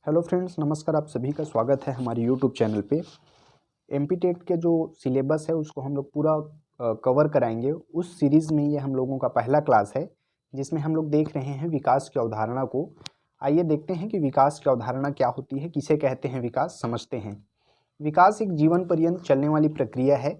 Hello friends, नमस्कार। आप सभी का स्वागत है हमारे यूट्यूब चैनल पे। एमपी टेट के जो सिलेबस है उसको हम लोग पूरा कवर कराएंगे। उस सीरीज़ में ये हम लोगों का पहला क्लास है जिसमें हम लोग देख रहे हैं विकास की अवधारणा को। आइए देखते हैं कि विकास की अवधारणा क्या होती है, किसे कहते हैं विकास, समझते हैं। विकास एक जीवन पर्यंत चलने वाली प्रक्रिया है।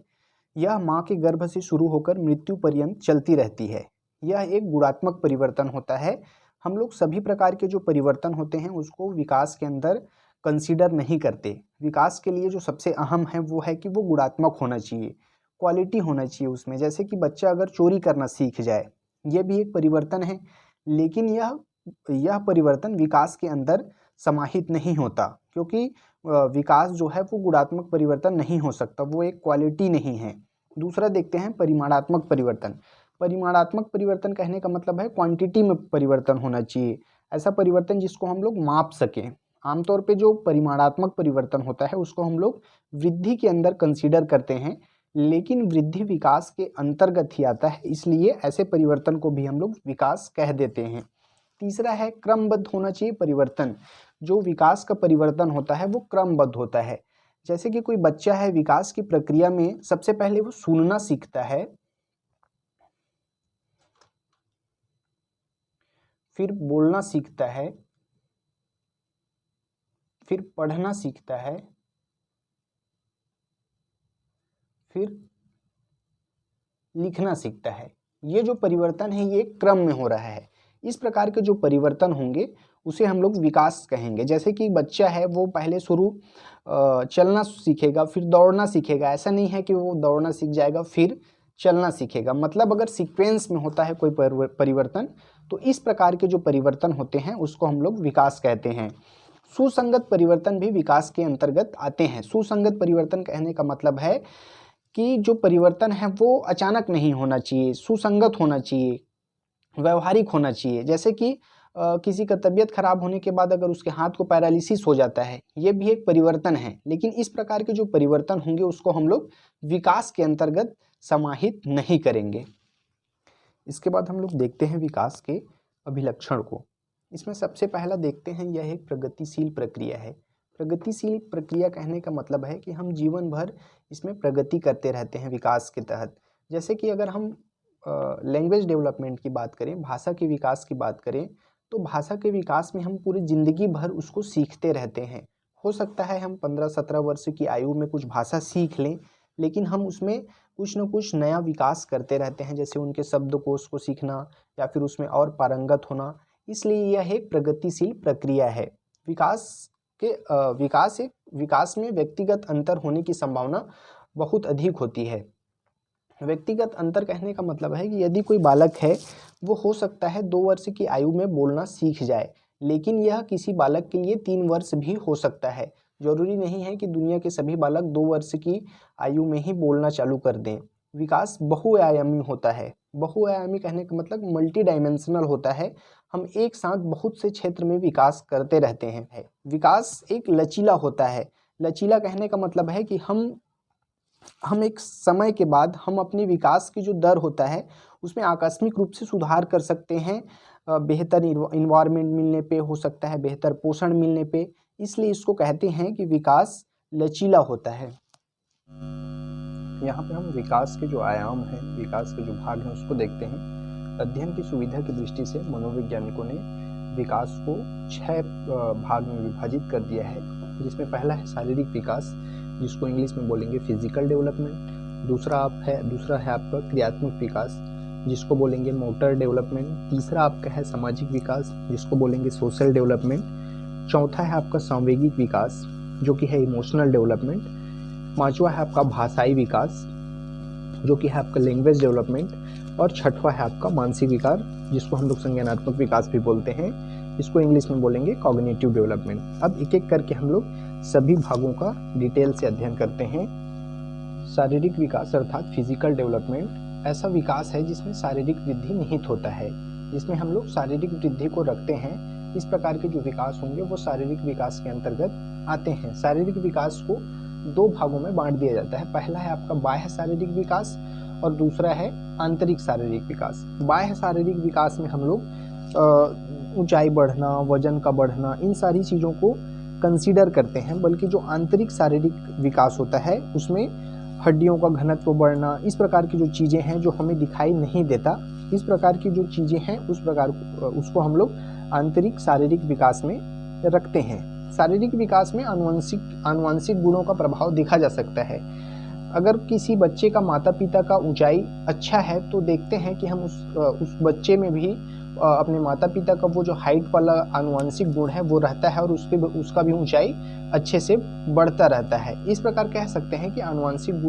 यह माँ के गर्भ से शुरू होकर मृत्यु पर्यंत चलती रहती है। यह एक गुणात्मक परिवर्तन होता है। हम लोग सभी प्रकार के जो परिवर्तन होते हैं उसको विकास के अंदर कंसीडर नहीं करते। विकास के लिए जो सबसे अहम है वो है कि वो गुणात्मक होना चाहिए, क्वालिटी होना चाहिए उसमें। जैसे कि बच्चा अगर चोरी करना सीख जाए, ये भी एक परिवर्तन है, लेकिन यह परिवर्तन विकास के अंदर समाहित नहीं होता, क्योंकि विकास जो है वो गुणात्मक परिवर्तन नहीं हो सकता, वो एक क्वालिटी नहीं है। दूसरा देखते हैं परिमाणात्मक परिवर्तन। परिमाणात्मक परिवर्तन कहने का मतलब है क्वांटिटी में परिवर्तन होना चाहिए, ऐसा परिवर्तन जिसको हम लोग माप सकें। आमतौर पे जो परिमाणात्मक परिवर्तन होता है उसको हम लोग वृद्धि के अंदर कंसीडर करते हैं, लेकिन वृद्धि विकास के अंतर्गत ही आता है, इसलिए ऐसे परिवर्तन को भी हम लोग विकास कह देते हैं। तीसरा है क्रमबद्ध होना चाहिए परिवर्तन। जो विकास का परिवर्तन होता है वो क्रमबद्ध होता है। जैसे कि कोई बच्चा है, विकास की प्रक्रिया में सबसे पहले वो सुनना सीखता है, फिर बोलना सीखता है, फिर पढ़ना सीखता है, फिर लिखना सीखता है। ये जो परिवर्तन है ये क्रम में हो रहा है। इस प्रकार के जो परिवर्तन होंगे उसे हम लोग विकास कहेंगे। जैसे कि बच्चा है वो पहले शुरू चलना सीखेगा, फिर दौड़ना सीखेगा। ऐसा नहीं है कि वो दौड़ना सीख जाएगा फिर चलना सीखेगा। मतलब अगर सीक्वेंस में होता है कोई परिवर्तन, तो इस प्रकार के जो परिवर्तन होते हैं उसको हम लोग विकास कहते हैं। सुसंगत परिवर्तन भी विकास के अंतर्गत आते हैं। सुसंगत परिवर्तन कहने का मतलब है कि जो परिवर्तन है वो अचानक नहीं होना चाहिए, सुसंगत होना चाहिए, व्यवहारिक होना चाहिए। जैसे कि किसी का तबीयत खराब होने के बाद अगर उसके हाथ को पैरालिसिस हो जाता है, ये भी एक परिवर्तन है, लेकिन इस प्रकार के जो परिवर्तन होंगे उसको हम लोग विकास के अंतर्गत समाहित नहीं करेंगे। इसके बाद हम लोग देखते हैं विकास के अभिलक्षण को। इसमें सबसे पहला देखते हैं, यह एक प्रगतिशील प्रक्रिया है। प्रगतिशील प्रक्रिया कहने का मतलब है कि हम जीवन भर इसमें प्रगति करते रहते हैं विकास के तहत। जैसे कि अगर हम लैंग्वेज डेवलपमेंट की बात करें, भाषा के विकास की बात करें, तो भाषा के विकास में हम पूरी ज़िंदगी भर उसको सीखते रहते हैं। हो सकता है हम 15-17 वर्ष की आयु में कुछ भाषा सीख लें, लेकिन हम उसमें कुछ न कुछ नया विकास करते रहते हैं, जैसे उनके शब्दकोश को सीखना या फिर उसमें और पारंगत होना। इसलिए यह एक प्रगतिशील प्रक्रिया है। विकास में व्यक्तिगत अंतर होने की संभावना बहुत अधिक होती है। व्यक्तिगत अंतर कहने का मतलब है कि यदि कोई बालक है, वो हो सकता है 2 वर्ष की आयु में बोलना सीख जाए, लेकिन यह किसी बालक के लिए 3 वर्ष भी हो सकता है। जरूरी नहीं है कि दुनिया के सभी बालक 2 वर्ष की आयु में ही बोलना चालू कर दें। विकास बहुआयामी होता है। बहुआयामी कहने का मतलब मल्टी डायमेंशनल होता है। हम एक साथ बहुत से क्षेत्र में विकास करते रहते हैं। विकास एक लचीला होता है। लचीला कहने का मतलब है कि हम एक समय के बाद हम अपने विकास की जो दर होता है उसमें आकस्मिक रूप से सुधार कर सकते हैं। बेहतर इन्वायरमेंट मिलने पे, हो सकता है बेहतर पोषण मिलने पे, इसलिए इसको कहते हैं कि विकास लचीला होता है। यहाँ पे हम विकास के जो आयाम हैं, विकास के जो भाग हैं उसको देखते हैं। अध्ययन की सुविधा की दृष्टि से मनोवैज्ञानिकों ने विकास को 6 भाग में विभाजित कर दिया है, जिसमें पहला है शारीरिक विकास, जिसको इंग्लिश में बोलेंगे फिजिकल डेवलपमेंट। दूसरा है आपका क्रियात्मक विकास, जिसको बोलेंगे मोटर डेवलपमेंट। तीसरा आपका है सामाजिक विकास, जिसको बोलेंगे सोशल डेवलपमेंट। चौथा है आपका सांवेगिक विकास, जो कि है इमोशनल डेवलपमेंट। पांचवा है आपका भाषाई विकास, जो कि है आपका लैंग्वेज डेवलपमेंट। और छठवा है आपका मानसिक विकास, जिसको हम लोग संज्ञानात्मक विकास भी बोलते हैं, इसको इंग्लिश में बोलेंगे कॉग्निटिव डेवलपमेंट। अब एक एक करके हम लोग सभी भागों का डिटेल से अध्ययन करते हैं। शारीरिक विकास अर्थात फिजिकल डेवलपमेंट ऐसा विकास है जिसमें शारीरिक वृद्धि निहित होता है, जिसमें हम लोग शारीरिक वृद्धि को रखते हैं। इस प्रकार के जो विकास होंगे वो शारीरिक विकास के अंतर्गत आते हैं। शारीरिक विकास को 2 भागों में बांट दिया जाता है। पहला है आपका बाह्य शारीरिक विकास और दूसरा है आंतरिक शारीरिक विकास। बाह्य शारीरिक विकास में हम लोग ऊंचाई बढ़ना, वजन का बढ़ना, इन सारी चीज़ों को कंसीडर करते हैं, बल्कि जो आंतरिक शारीरिक विकास होता है उसमें हड्डियों का घनत्व बढ़ना, इस प्रकार की जो चीज़ें हैं जो हमें दिखाई नहीं देता, इस प्रकार की जो चीज़ें हैं उसको हम लोग आंतरिक शारीरिक विकास में रखते हैं। शारीरिक विकास में आनुवंशिक गुणों का प्रभाव देखा जा सकता है। अगर किसी बच्चे का माता पिता का ऊंचाई अच्छा है तो देखते हैं कि हम उस बच्चे में भी अपने माता पिता का वो जो हाइट वाला आनुवंशिक गुण है वो रहता है और उसका भी ऊंचाई अच्छे से बढ़ता रहता है। इस प्रकार कह सकते हैं कि आनुवंशिक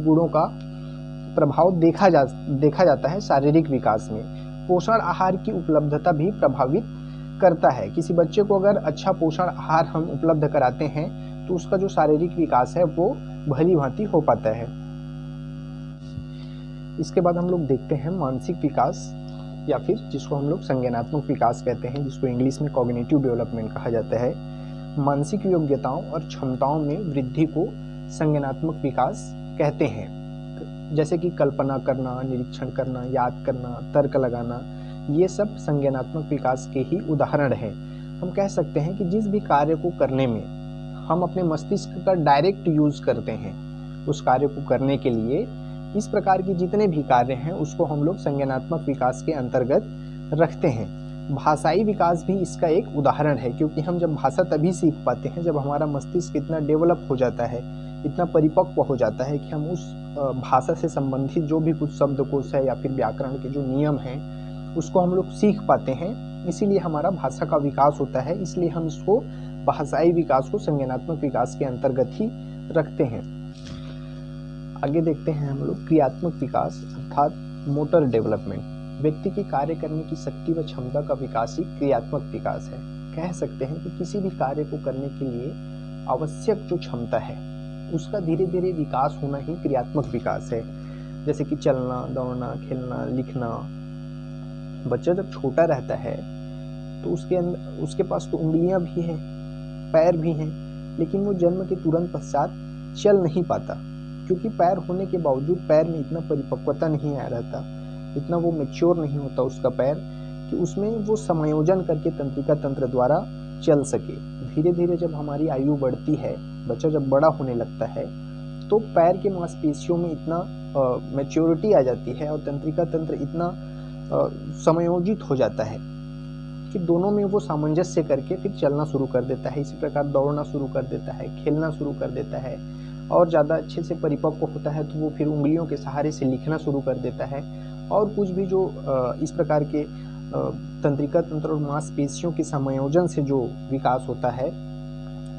गुणों का प्रभाव देखा जाता है शारीरिक विकास में। पोषण आहार की उपलब्धता भी प्रभावित करता है। किसी बच्चे को अगर अच्छा पोषण आहार हम उपलब्ध कराते हैं तो उसका जो शारीरिक विकास है वो भली भांति हो पाता है। इसके बाद हम लोग देखते हैं मानसिक विकास, या फिर जिसको हम लोग संज्ञानात्मक विकास कहते हैं, जिसको इंग्लिश में कॉग्निटिव डेवलपमेंट कहा जाता है। मानसिक योग्यताओं और क्षमताओं में वृद्धि को संज्ञानात्मक विकास कहते हैं। जैसे कि कल्पना करना, निरीक्षण करना, याद करना, तर्क लगाना, ये सब संज्ञानात्मक विकास के ही उदाहरण हैं। हम कह सकते हैं कि जिस भी कार्य को करने में हम अपने मस्तिष्क का डायरेक्ट यूज करते हैं, उस कार्य को करने के लिए इस प्रकार की जितने भी कार्य हैं उसको हम लोग संज्ञानात्मक विकास के अंतर्गत रखते हैं। भाषाई विकास भी इसका एक उदाहरण है, क्योंकि हम जब भाषा तभी सीख पाते हैं जब हमारा मस्तिष्क इतना डेवलप हो जाता है, इतना परिपक्व हो जाता है कि हम उस भाषा से संबंधित जो भी कुछ शब्दकोश है या फिर व्याकरण के जो नियम हैं उसको हम लोग सीख पाते हैं। इसीलिए हमारा भाषा का विकास होता है, इसलिए हम इसको भाषाई विकास को संज्ञानात्मक विकास के अंतर्गत ही रखते हैं। आगे देखते हैं हम लोग क्रियात्मक विकास अर्थात मोटर डेवलपमेंट। व्यक्ति की कार्य करने की शक्ति व क्षमता का विकास ही क्रियात्मक विकास है। कह सकते हैं कि किसी भी कार्य को करने के लिए आवश्यक जो क्षमता है उसका धीरे धीरे विकास होना ही क्रियात्मक विकास है। जैसे कि चलना, दौड़ना, खेलना, लिखना। बच्चा जब छोटा रहता है तो उसके पास तो उंगलियां भी हैं, पैर भी हैं, लेकिन वो जन्म के तुरंत पश्चात चल नहीं पाता, क्योंकि पैर होने के बावजूद पैर में इतना परिपक्वता नहीं आ रहता, इतना वो मैच्योर नहीं होता उसका पैर कि उसमें वो समायोजन करके तंत्रिका तंत्र द्वारा चल सके। धीरे धीरे जब हमारी आयु बढ़ती है, बच्चा जब बड़ा होने लगता है तो पैर के मांसपेशियों में इतना मैच्योरिटी आ जाती है और तंत्रिका तंत्र इतना समायोजित हो जाता है कि दोनों में वो सामंजस्य करके फिर चलना शुरू कर देता है। इसी प्रकार दौड़ना शुरू कर देता है, खेलना शुरू कर देता है, और ज़्यादा अच्छे से परिपक्व होता है तो वो फिर उंगलियों के सहारे से लिखना शुरू कर देता है। और कुछ भी जो इस प्रकार के तंत्रिका तंत्र और मांसपेशियों के समायोजन से जो विकास होता है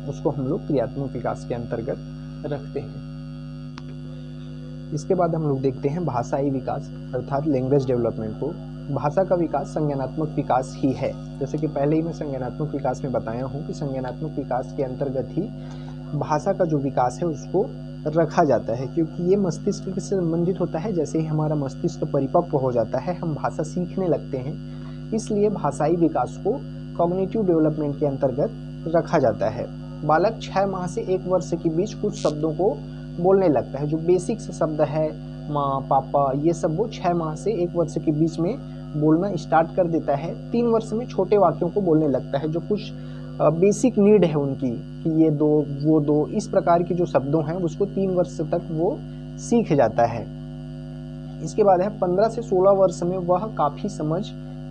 उसको हम लोग क्रियात्मक विकास के अंतर्गत रखते हैं। इसके बाद हम लोग देखते हैं भाषाई विकास अर्थात लैंग्वेज डेवलपमेंट को। भाषा का विकास संज्ञानात्मक विकास ही है। जैसे कि पहले ही मैं संज्ञानात्मक विकास में बताया हूँ कि संज्ञानात्मक विकास के अंतर्गत ही भाषा का जो विकास है उसको रखा जाता है, क्योंकि ये मस्तिष्क से संबंधित होता है। जैसे ही हमारा मस्तिष्क परिपक्व हो जाता है हम भाषा सीखने लगते हैं, इसलिए भाषाई विकास को कॉग्निटिव डेवलपमेंट के अंतर्गत रखा जाता है। बालक 6 माह से 1 वर्ष के बीच कुछ शब्दों को बोलने लगता है। जो बेसिक से शब्द है, माँ, पापा, ये सब वो 6 माह से 1 वर्ष के बीच में बोलना स्टार्ट कर देता है। 3 वर्ष में छोटे वाक्यों को बोलने लगता है, जो कुछ बेसिक नीड है उनकी कि ये दो, वो दो, इस प्रकार की जो शब्दों हैं उसको 3 वर्ष तक वो सीख जाता है। इसके बाद है 15 से 16 वर्ष में वह काफ़ी समझ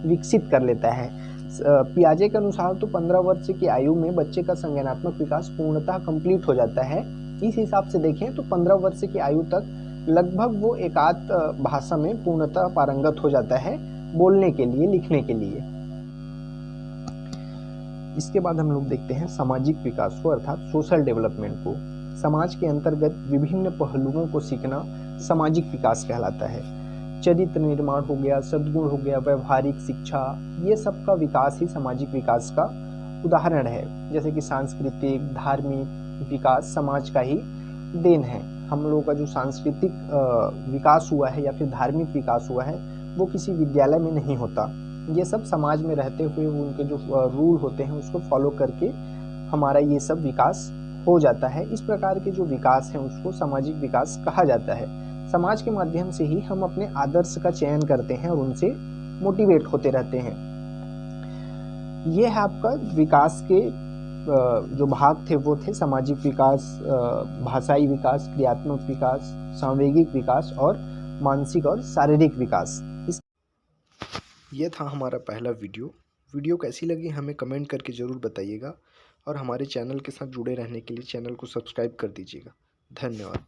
विकसित कर लेता है। पियाजे के अनुसार तो 15 वर्ष की आयु में बच्चे का संज्ञानात्मक विकास पूर्णतः कंप्लीट हो जाता है। इस हिसाब से देखें तो 15 वर्ष की आयु तक लगभग वो एकाध भाषा में पूर्णतः पारंगत हो जाता है, बोलने के लिए, लिखने के लिए। इसके बाद हम लोग देखते हैं सामाजिक विकास को अर्थात सोशल डेवलपमेंट को। समाज के अंतर्गत विभिन्न पहलुओं को सीखना सामाजिक विकास कहलाता है। चरित्र निर्माण हो गया, सद्गुण हो गया, व्यवहारिक शिक्षा, ये सब का विकास ही सामाजिक विकास का उदाहरण है। जैसे कि सांस्कृतिक, धार्मिक विकास समाज का ही देन है। हम लोगों का जो सांस्कृतिक विकास हुआ है या फिर धार्मिक विकास हुआ है वो किसी विद्यालय में नहीं होता। ये सब समाज में रहते हुए उनके जो रूल होते हैं उसको फॉलो करके हमारा ये सब विकास हो जाता है। इस प्रकार के जो विकास है उसको सामाजिक विकास कहा जाता है। समाज के माध्यम से ही हम अपने आदर्श का चयन करते हैं और उनसे मोटिवेट होते रहते हैं। ये है आपका विकास के जो भाग थे वो थे सामाजिक विकास, भाषाई विकास, क्रियात्मक विकास, सांवेगिक विकास और मानसिक और शारीरिक विकास। ये था हमारा पहला वीडियो कैसी लगी हमें कमेंट करके ज़रूर बताइएगा और हमारे चैनल के साथ जुड़े रहने के लिए चैनल को सब्सक्राइब कर दीजिएगा। धन्यवाद।